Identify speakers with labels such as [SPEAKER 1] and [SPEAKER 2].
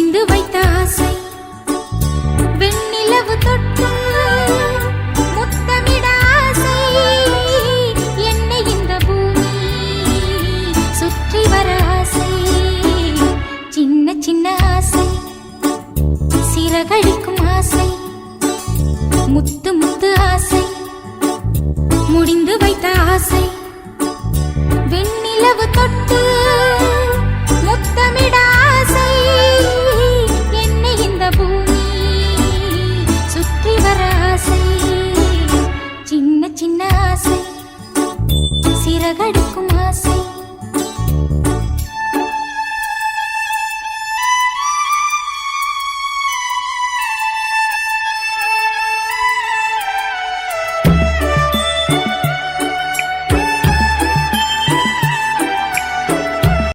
[SPEAKER 1] முடிந்து வைத்த ஆசை வெண்ணிலவு தொட்டு முத்தமிட ஆசை என்னை இந்த பூமி சுற்றி வர ஆசை சின்ன சின்ன ஆசை சிறகடிக்கும் ஆசை முத்து முத்து ஆசை முடிந்து வைத்த ஆசை வெண்ணிலவு தொட்டு முத்தமிட ஆசை என்னை இந்த பூமி சுற்றி வர ஆசை சின்ன சின்ன ஆசை சிறகடி